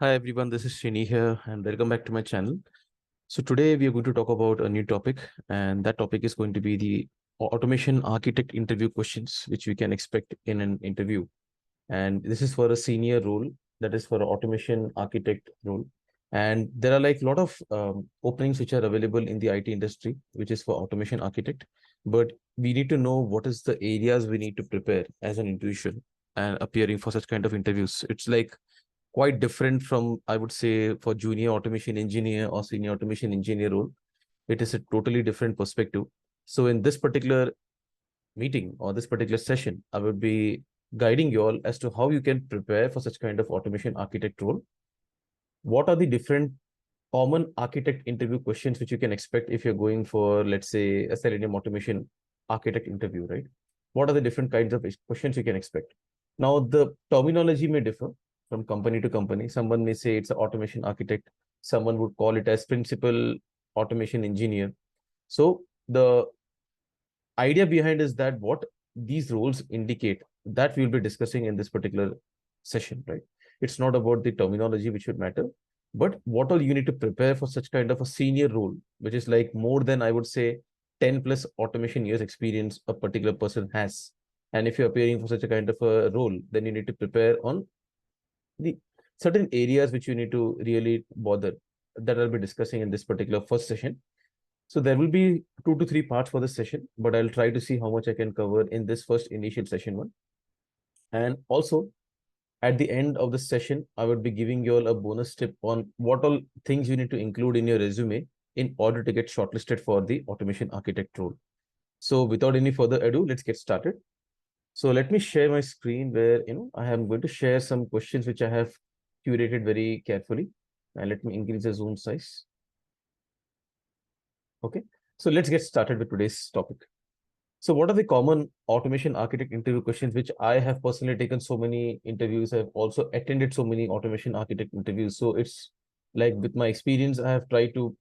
Hi everyone, this is Srini here and welcome back to my channel. So today we are going to talk about a new topic, and that topic is going to be the automation architect interview questions which we can expect in an interview. And this is for a senior role, that is for an automation architect role. And there are like a lot of openings which are available in the IT industry, which is for automation architect. But we need to know what is the areas we need to prepare as an individual and appearing for such kind of interviews. It's like quite different from, I would say, for junior automation engineer or senior automation engineer role. It is a totally different perspective. So in this particular meeting or this particular session, I would be guiding you all as to how you can prepare for such kind of automation architect role. What are the different common architect interview questions which you can expect if you're going for, let's say, a Selenium automation architect interview, right? What are the different kinds of questions you can expect? Now, the terminology may differ from company to company. Someone may say it's an automation architect. Someone would call it as principal automation engineer. So the idea behind is that what these roles indicate, that we'll be discussing in this particular session, right? It's not about the terminology which would matter, but what all you need to prepare for such kind of a senior role, which is like more than, I would say, 10 plus automation years experience a particular person has. And if you're appearing for such a kind of a role, then you need to prepare on the certain areas which you need to really bother, that I'll be discussing in this particular first session. So there will be 2 to 3 parts for this session, but I'll try to see how much I can cover in this first initial session one. And also at the end of the session, I would be giving you all a bonus tip on what all things you need to include in your resume in order to get shortlisted for the automation architect role. So without any further ado, let's get started. So let me share my screen where, I am going to share some questions which I have curated very carefully. And let me increase the zoom size. Okay. So let's get started with today's topic. So what are the common automation architect interview questions, which I have personally taken so many interviews. I've also attended so many automation architect interviews. So it's like with my experience, I have tried to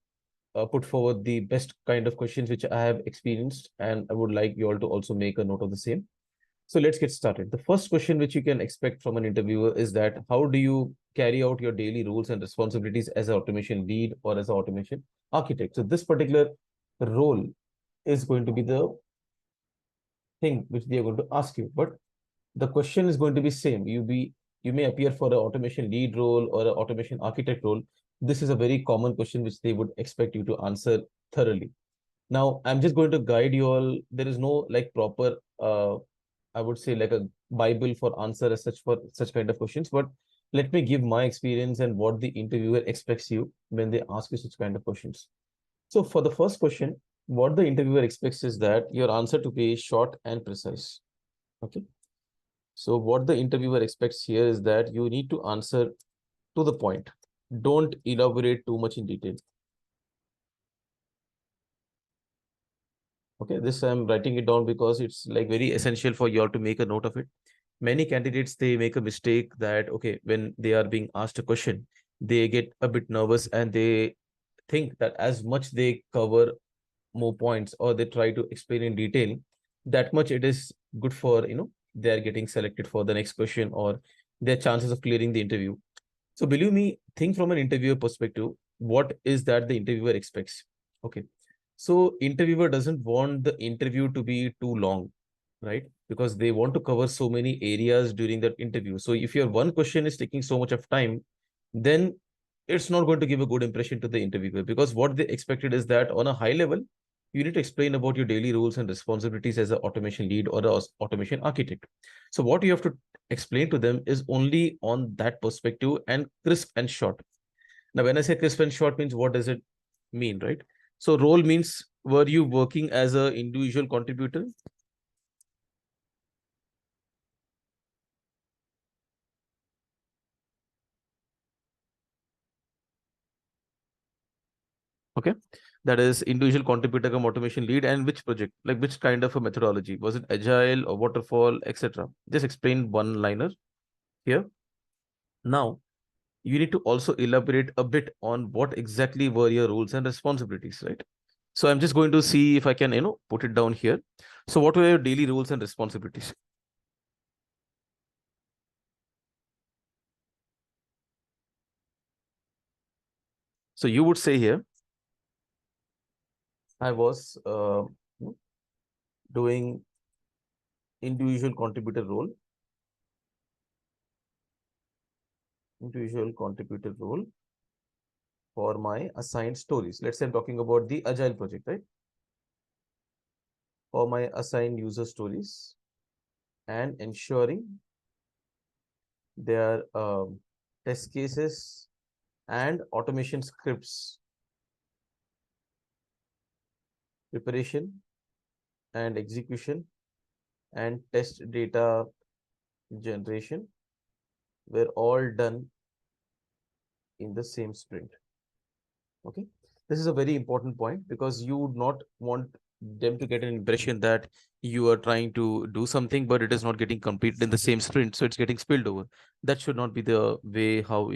put forward the best kind of questions which I have experienced. And I would like you all to also make a note of the same. So let's get started. The first question which you can expect from an interviewer is that how do you carry out your daily roles and responsibilities as an automation lead or as an automation architect? So this particular role is going to be the thing which they are going to ask you, but the question is going to be same. You may appear for an automation lead role or an automation architect role. This is a very common question which they would expect you to answer thoroughly. Now, I'm just going to guide you all. There is no like proper, I would say like a Bible for answer as such for such kind of questions, but let me give my experience and what the interviewer expects you when they ask you such kind of questions. So for the first question, what the interviewer expects is that your answer to be short and precise. Okay. So what the interviewer expects here is that you need to answer to the point. Don't elaborate too much in detail. Okay, this I'm writing it down because it's like very essential for you all to make a note of it. Many candidates, they make a mistake that, okay, when they are being asked a question, they get a bit nervous and they think that as much they cover more points or they try to explain in detail, that much it is good for, they are getting selected for the next question or their chances of clearing the interview. So believe me, think from an interviewer perspective, what is that the interviewer expects? Okay. So interviewer doesn't want the interview to be too long, right? Because they want to cover so many areas during that interview. So if your one question is taking so much of time, then it's not going to give a good impression to the interviewer, because what they expected is that on a high level, you need to explain about your daily roles and responsibilities as an automation lead or an automation architect. So what you have to explain to them is only on that perspective and crisp and short. Now, when I say crisp and short means what does it mean, right? So role means, were you working as an individual contributor? Okay. That is individual contributor come automation lead, and which project, like which kind of a methodology? Was it agile or waterfall, etc.? Just explain one liner here. Now, you need to also elaborate a bit on what exactly were your roles and responsibilities, right? So I'm just going to see if I can, put it down here. So what were your daily roles and responsibilities? So you would say here, I was doing individual contributor role, for my assigned stories. Let's say I'm talking about the agile project, right? For my assigned user stories and ensuring their test cases and automation scripts preparation and execution and test data generation were all done in the same sprint. Okay, this is a very important point because you would not want them to get an impression that you are trying to do something but it is not getting completed in the same sprint, so it's getting spilled over. That should not be the way how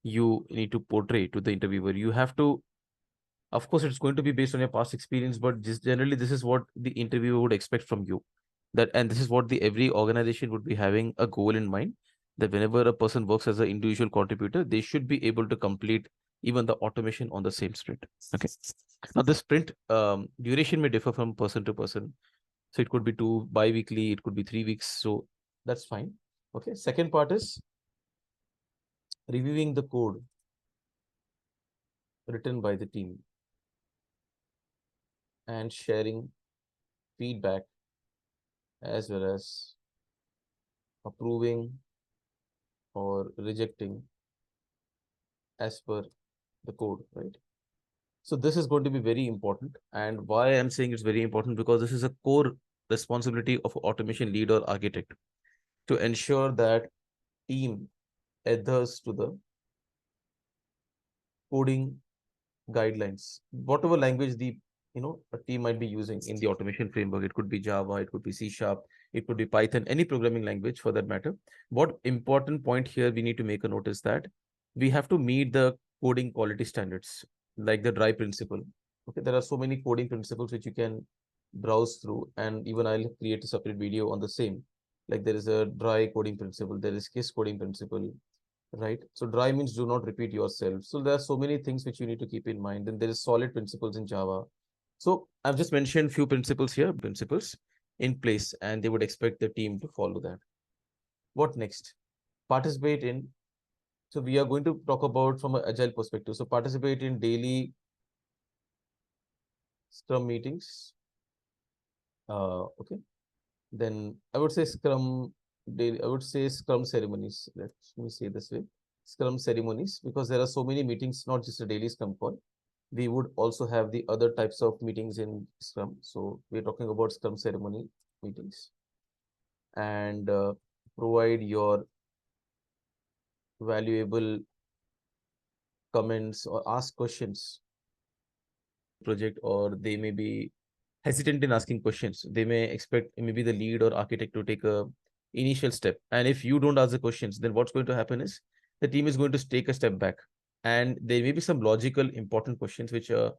you need to portray to the interviewer. You have to, of course it's going to be based on your past experience, but just generally this is what the interviewer would expect from you. That, and this is what the every organization would be having a goal in mind, that whenever a person works as an individual contributor, they should be able to complete even the automation on the same sprint. Okay, now the sprint duration may differ from person to person, so it could be 2 bi-weekly, it could be 3 weeks, so that's fine. Okay, second part is reviewing the code written by the team and sharing feedback as well as approving or rejecting as per the code, right? So this is going to be very important. And why I'm saying it's very important, because this is a core responsibility of automation lead or architect to ensure that team adheres to the coding guidelines, whatever language the a team might be using in the automation framework. It could be Java, it could be C Sharp, it could be Python, any programming language for that matter. What important point here we need to make a note is that we have to meet the coding quality standards, like the dry principle. Okay, there are so many coding principles which you can browse through, and even I'll create a separate video on the same. Like there is a dry coding principle, there is KISS coding principle, right? So dry means do not repeat yourself. So there are so many things which you need to keep in mind. Then there is solid principles in Java. So I've just mentioned few principles here, principles in place, and they would expect the team to follow that. What next? Participate in. So we are going to talk about from an agile perspective. So participate in daily Scrum meetings. Okay. Then I would say Scrum daily. I would say Scrum ceremonies. Let me say this way. Scrum ceremonies, because there are so many meetings, not just a daily Scrum call. We would also have the other types of meetings in Scrum. So we're talking about Scrum ceremony meetings, and provide your valuable comments or ask questions project, or they may be hesitant in asking questions. They may expect maybe the lead or architect to take a initial step. And if you don't ask the questions, then what's going to happen is the team is going to take a step back. And there may be some logical, important questions which a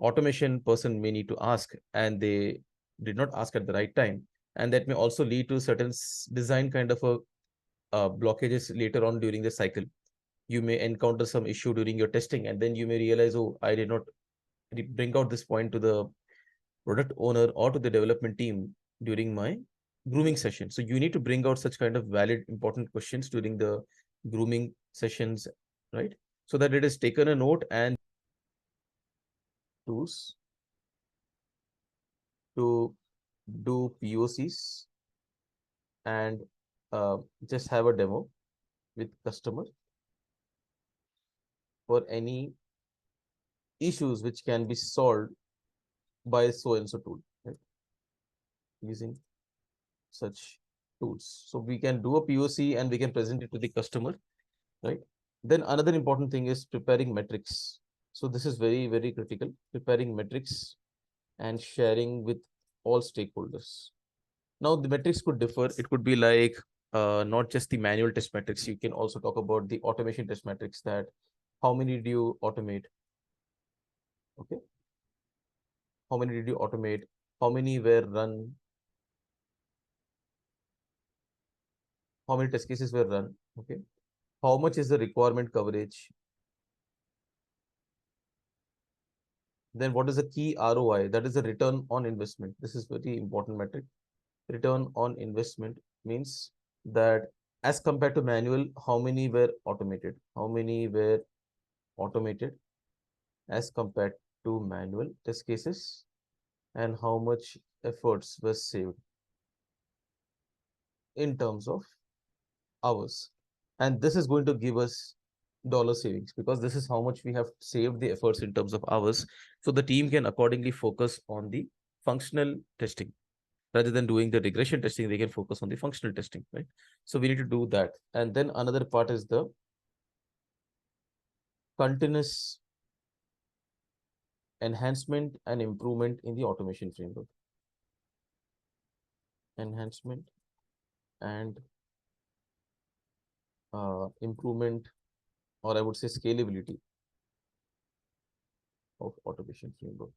automation person may need to ask, and they did not ask at the right time. And that may also lead to certain design kind of a blockages later on during the cycle. You may encounter some issue during your testing, and then you may realize, oh, I did not bring out this point to the product owner or to the development team during my grooming session. So you need to bring out such kind of valid, important questions during the grooming sessions, right? So that it is taken a note and tools to do POCs and just have a demo with customer for any issues which can be solved by so and so tool, right? Using such tools. So we can do a POC and we can present it to the customer, right? Then another important thing is preparing metrics. So this is very, very critical, preparing metrics and sharing with all stakeholders. Now the metrics could differ. It could be like not just the manual test metrics. You can also talk about the automation test metrics, that how many did you automate? Okay. How many did you automate? How many were run? How many test cases were run? Okay. How much is the requirement coverage? Then what is the key ROI? That is the return on investment. This is very important metric. Return on investment means that as compared to manual, how many were automated? How many were automated as compared to manual test cases, and how much efforts were saved in terms of hours. And this is going to give us dollar savings because this is how much we have saved the efforts in terms of hours. So the team can accordingly focus on the functional testing rather than doing the regression testing. They can focus on the functional testing, right? So we need to do that. And then another part is the continuous enhancement and improvement in the automation framework. Enhancement and improvement, or I would say scalability of automation framework.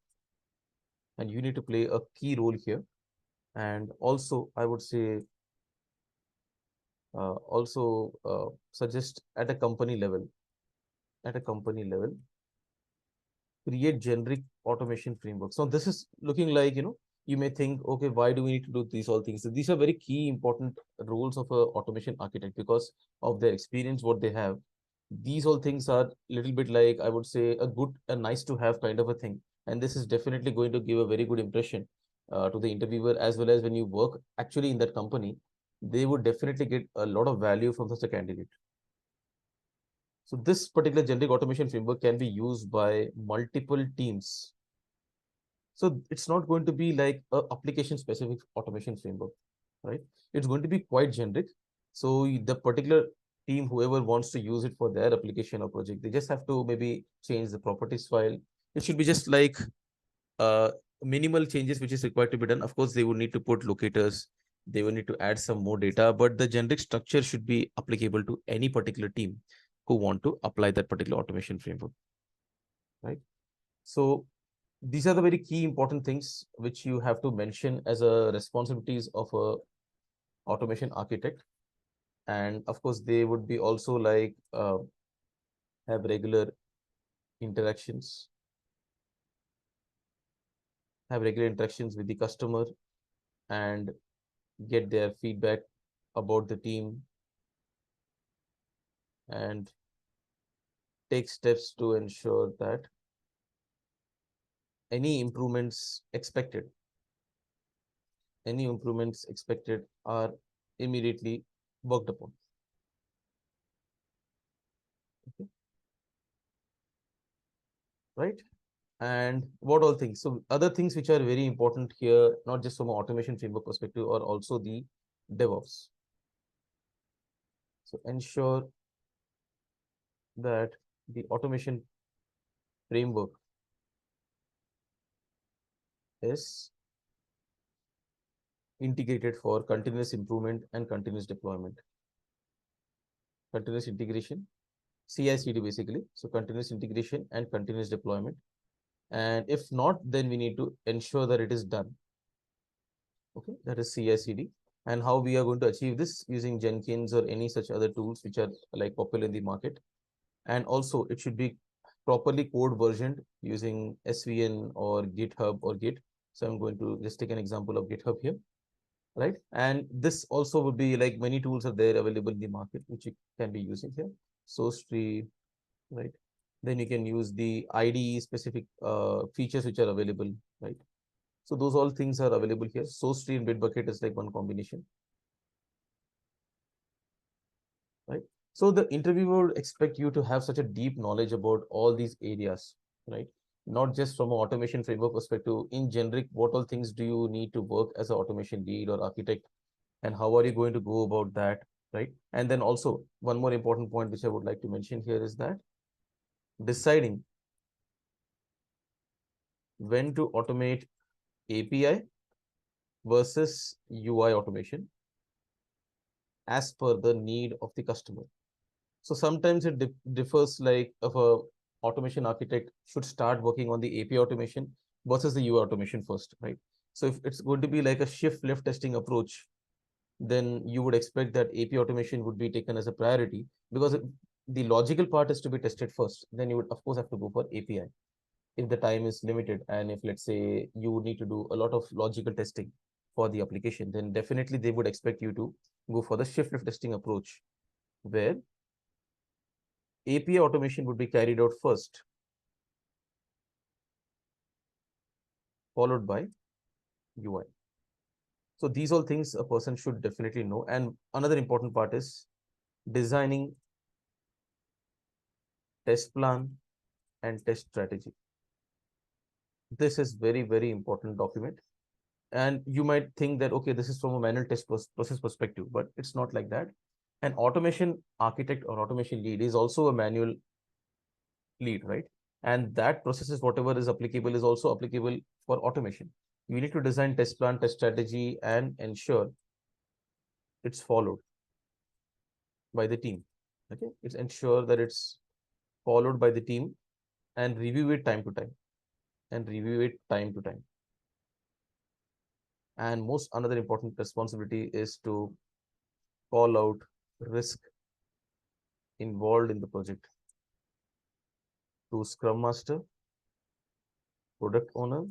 And you need to play a key role here. And also, I would say, suggest at a company level, create generic automation frameworks. So this is looking like, you may think, okay, why do we need to do these all things? So these are very key important roles of a automation architect because of their experience, what they have. These all things are a little bit like, I would say, a nice to have kind of a thing. And this is definitely going to give a very good impression to the interviewer, as well as when you work actually in that company, they would definitely get a lot of value from such a candidate. So this particular generic automation framework can be used by multiple teams. So it's not going to be like a application specific automation framework, right? It's going to be quite generic. So the particular team, whoever wants to use it for their application or project, they just have to maybe change the properties file. It should be just like uh, minimal changes which is required to be done. Of course, they would need to put locators, they will need to add some more data, but the generic structure should be applicable to any particular team who want to apply that particular automation framework, right? So these are the very key important things which you have to mention as a responsibilities of a automation architect. And of course, they would be also like have regular interactions, with the customer and get their feedback about the team and take steps to ensure that any improvements expected, are immediately worked upon. Okay. Right? And what all things? So other things which are very important here, not just from an automation framework perspective, or also the DevOps. So ensure that the automation framework is integrated for continuous improvement and continuous deployment. Continuous integration, CI/CD basically. So continuous integration and continuous deployment. And if not, then we need to ensure that it is done. Okay, that is CI/CD. And how we are going to achieve this using Jenkins or any such other tools which are like popular in the market. And also it should be properly code versioned using SVN or GitHub or Git. So I'm going to just take an example of GitHub here, right? And this also would be like many tools are there available in the market, which you can be using here. Source tree, right? Then you can use the IDE specific features which are available, right? So those all things are available here. Source tree and Bitbucket is like one combination, right? So the interviewer would expect you to have such a deep knowledge about all these areas, right? Not just from an automation framework perspective. In generic, what all things do you need to work as an automation lead or architect, and how are you going to go about that, right? And then also one more important point which I would like to mention here is that deciding when to automate API versus UI automation as per the need of the customer. So sometimes it differs, like if a automation architect should start working on the API automation versus the UI automation first, right? So if it's going to be like a shift left testing approach, then you would expect that API automation would be taken as a priority because the logical part is to be tested first. Then you would of course have to go for API, if the time is limited, and if let's say you need to do a lot of logical testing for the application, then definitely they would expect you to go for the shift left testing approach, where API automation would be carried out first, followed by UI. So these all things a person should definitely know. And another important part is designing test plan and test strategy. This is very, very important document. And you might think that, okay, this is from a manual test process perspective, but it's not like that. An automation architect or automation lead is also a manual lead, right? And that process is whatever is applicable is also applicable for automation. You need to design test plan, test strategy, and ensure it's followed by the team. Okay, it's ensure that it's followed by the team and review it time to time and review it time to time. And most another important responsibility is to call out risk involved in the project to Scrum Master, product owner,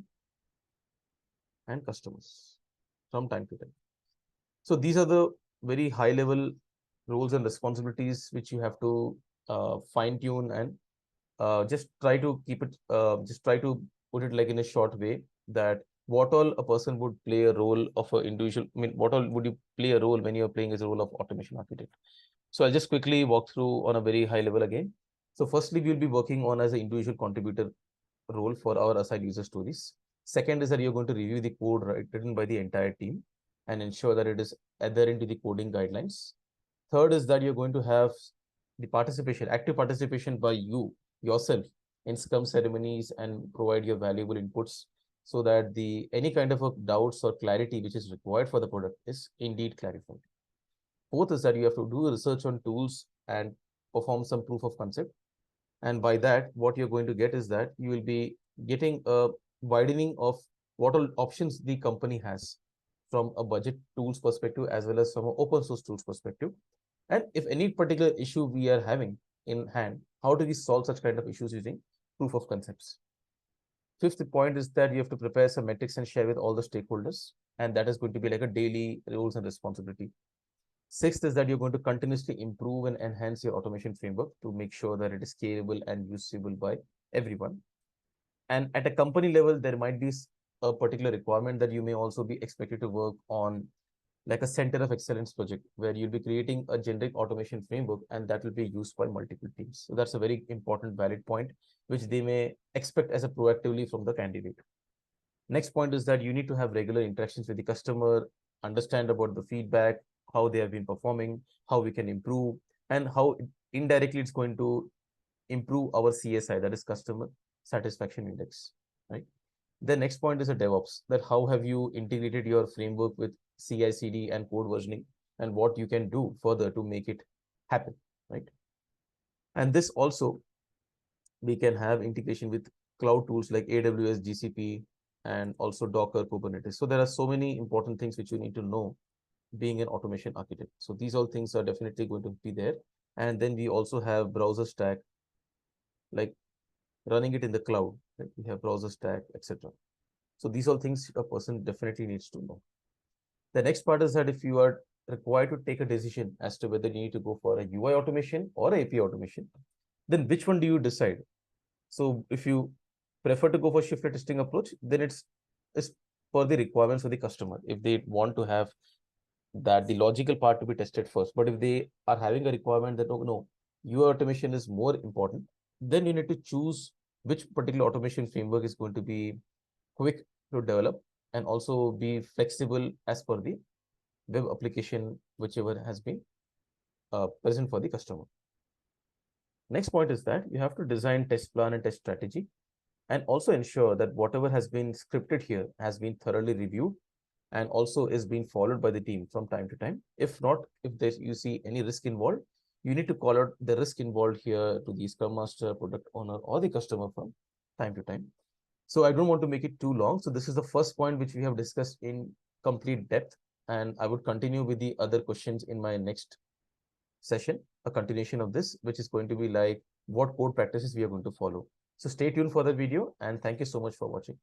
and customers from time to time. So these are the very high level roles and responsibilities which you have to fine tune and just try to keep it, just try to put it like in a short way, that what all a person would play a role of an individual, I mean, what all would you play a role when you're playing as a role of automation architect. So I'll just quickly walk through on a very high level again. So firstly, we'll be working on as an individual contributor role for our assigned user stories. Second is that you're going to review the code written by the entire team and ensure that it is adherent to the coding guidelines. Third is that you're going to have the participation, active participation by you yourself in Scrum ceremonies and provide your valuable inputs so that the any kind of a doubts or clarity which is required for the product is indeed clarified. Fourth is that you have to do research on tools and perform some proof of concept. And by that, what you're going to get is that you will be getting a widening of what all options the company has from a budget tools perspective as well as from an open source tools perspective. And if any particular issue we are having in hand, how do we solve such kind of issues using proof of concepts? Fifth point is that you have to prepare some metrics and share with all the stakeholders. And that is going to be like a daily roles and responsibility. Sixth is that you're going to continuously improve and enhance your automation framework to make sure that it is scalable and usable by everyone. And at a company level, there might be a particular requirement that you may also be expected to work on, like a center of excellence project, where you'll be creating a generic automation framework and that will be used by multiple teams. So that's a very important valid point, which they may expect as a proactively from the candidate. Next point is that you need to have regular interactions with the customer, understand about the feedback, how they have been performing, how we can improve, and how indirectly it's going to improve our CSI, that is customer satisfaction index, right? The next point is a DevOps, that how have you integrated your framework with CI/CD and code versioning, and what you can do further to make it happen, right? And this also, we can have integration with cloud tools like AWS, GCP, and also Docker, Kubernetes. So there are so many important things which you need to know being an automation architect. So these all things are definitely going to be there. And then we also have browser stack, like running it in the cloud, right? We have browser stack, etc. So these all things a person definitely needs to know. The next part is that if you are required to take a decision as to whether you need to go for a UI automation or API automation, then which one do you decide? So if you prefer to go for shift testing approach, then it's for the requirements of the customer. If they want to have that the logical part to be tested first, but if they are having a requirement that, oh, no, UI automation is more important, then you need to choose which particular automation framework is going to be quick to develop and also be flexible as per the web application, whichever has been present for the customer. Next point is that you have to design test plan and test strategy, and also ensure that whatever has been scripted here has been thoroughly reviewed and also is being followed by the team from time to time. If not, if there's you see any risk involved, you need to call out the risk involved here to the Scrum Master, product owner, or the customer from time to time. So I don't want to make it too long. So this is the first point which we have discussed in complete depth, and I would continue with the other questions in my next session, a continuation of this, which is going to be like what code practices we are going to follow. So stay tuned for the video and thank you so much for watching.